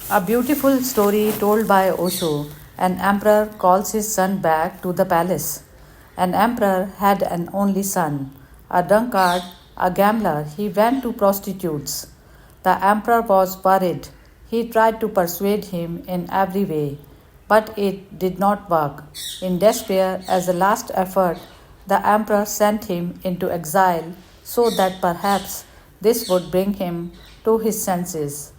A beautiful story told by Osho. An emperor calls his son back to the palace. An emperor had an only son, a drunkard, a gambler. He went to prostitutes. The emperor was worried. He tried to persuade him in every way, but it did not work. In despair, as a last effort, the emperor sent him into exile so that perhaps this would bring him to his senses.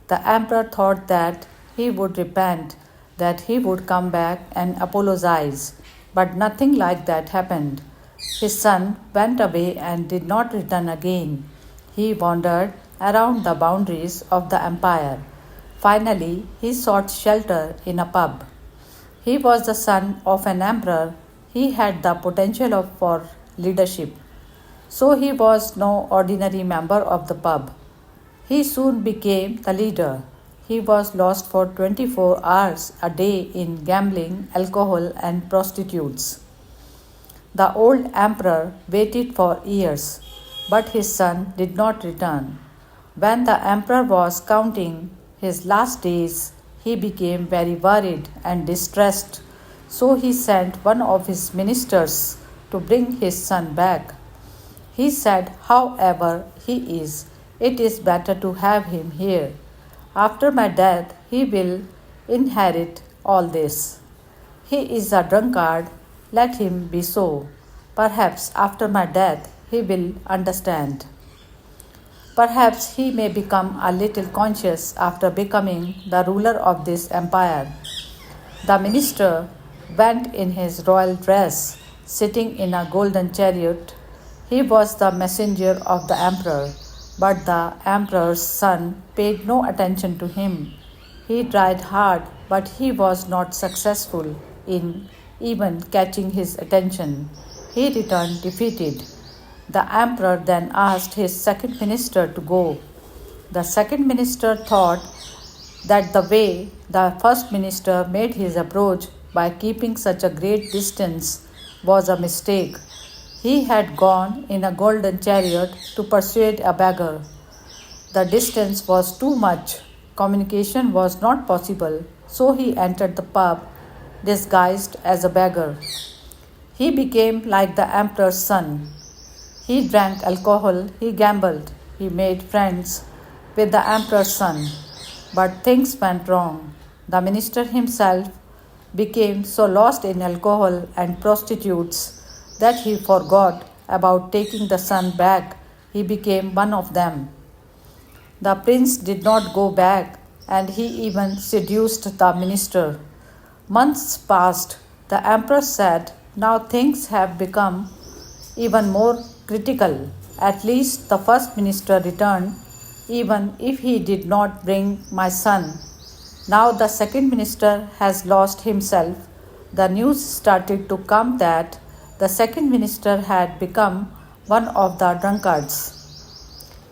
The emperor thought that he would repent, that he would come back and apologize, but nothing like that happened. His son went away and did not return again. He wandered around the boundaries of the empire. Finally, he sought shelter in a pub. He was the son of an emperor. He had the potential for leadership. So he was no ordinary member of the pub. He soon became the leader. He was lost for 24 hours a day in gambling, alcohol, and prostitutes. The old emperor waited for years, but his son did not return. When the emperor was counting his last days, he became very worried and distressed, so he sent one of his ministers to bring his son back. He said, "However he is, it is better to have him here. After my death, he will inherit all this. He is a drunkard, let him be so. Perhaps after my death, he will understand. Perhaps he may become a little conscious after becoming the ruler of this empire." The minister went in his royal dress, sitting in a golden chariot. He was the messenger of the emperor, but the emperor's son paid no attention to him. He tried hard, but he was not successful in even catching his attention. He returned defeated. The emperor then asked his second minister to go. The second minister thought that the way the first minister made his approach by keeping such a great distance was a mistake. He had gone in a golden chariot to persuade a beggar. The distance was too much. Communication was not possible, so he entered the pub disguised as a beggar. He became like the emperor's son. He drank alcohol, he gambled, he made friends with the emperor's son. But things went wrong. The minister himself became so lost in alcohol and prostitutes that he forgot about taking the son back. He became one of them. The prince did not go back, and he even seduced the minister. Months passed. The emperor said, "Now things have become even more critical. At least the first minister returned, even if he did not bring my son. Now the second minister has lost himself." The news started to come that the second minister had become one of the drunkards.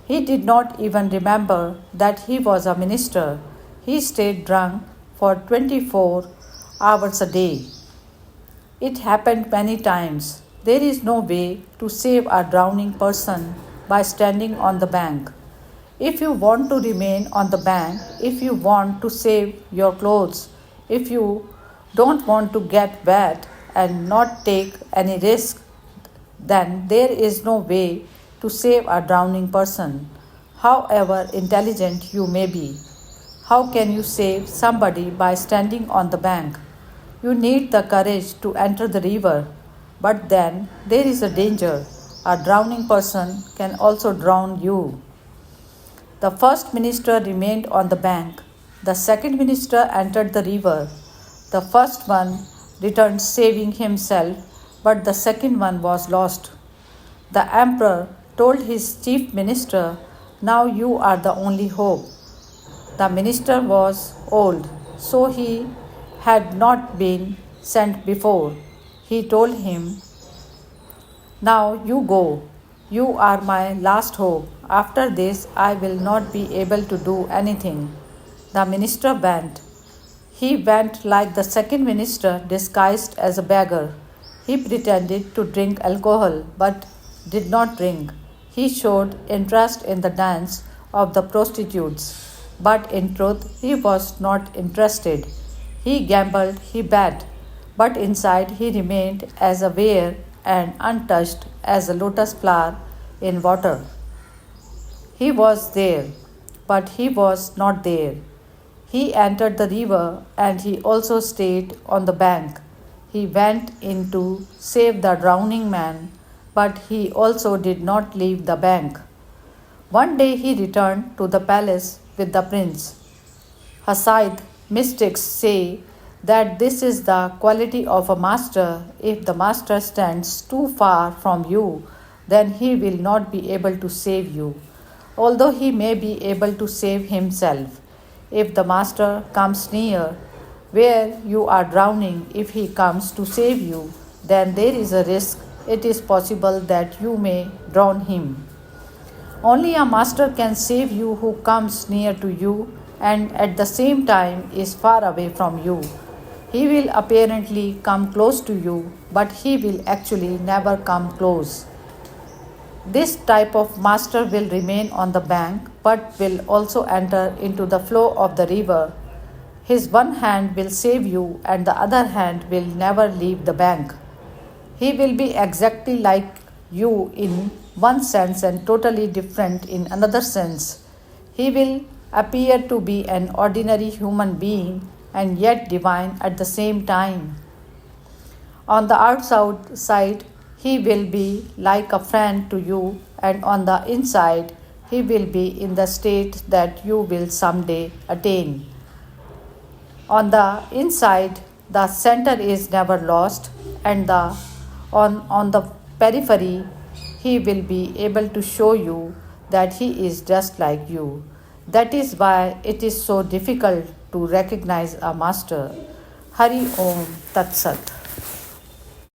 He did not even remember that he was a minister. He stayed drunk for 24 hours a day. It happened many times. There is no way to save a drowning person by standing on the bank. If you want to remain on the bank, if you want to save your clothes, if you don't want to get wet and not take any risk, then there is no way to save a drowning person, however intelligent you may be. How can you save somebody by standing on the bank? You need the courage to enter the river, but then there is a danger. A drowning person can also drown you. The first minister remained on the bank. The second minister entered the river. The first one returned saving himself, but the second one was lost. The emperor told his chief minister, "Now you are the only hope." The minister was old, so he had not been sent before. He told him, "Now you go. You are my last hope. After this, I will not be able to do anything." The minister went. He went like the second minister, disguised as a beggar. He pretended to drink alcohol but did not drink. He showed interest in the dance of the prostitutes. But in truth, he was not interested. He gambled, he bet, but inside he remained as aware and untouched as a lotus flower in water. He was there, but he was not there. He entered the river and he also stayed on the bank. He went in to save the drowning man, but he also did not leave the bank. One day he returned to the palace with the prince. Hasid mystics say that this is the quality of a master. If the master stands too far from you, then he will not be able to save you, although he may be able to save himself. If the master comes near where you are drowning, if he comes to save you, then there is a risk. It is possible that you may drown him. Only a master can save you who comes near to you and at the same time is far away from you. He will apparently come close to you, but he will actually never come close. This type of master will remain on the bank but will also enter into the flow of the river. His one hand will save you and the other hand will never leave the bank. He will be exactly like you in one sense and totally different in another sense. He will appear to be an ordinary human being and yet divine at the same time. On the outside, he will be like a friend to you, and on the inside, he will be in the state that you will someday attain. On the inside, the center is never lost, and on the periphery, he will be able to show you that he is just like you. That is why it is so difficult to recognize a master. Hari Om Tat Sat.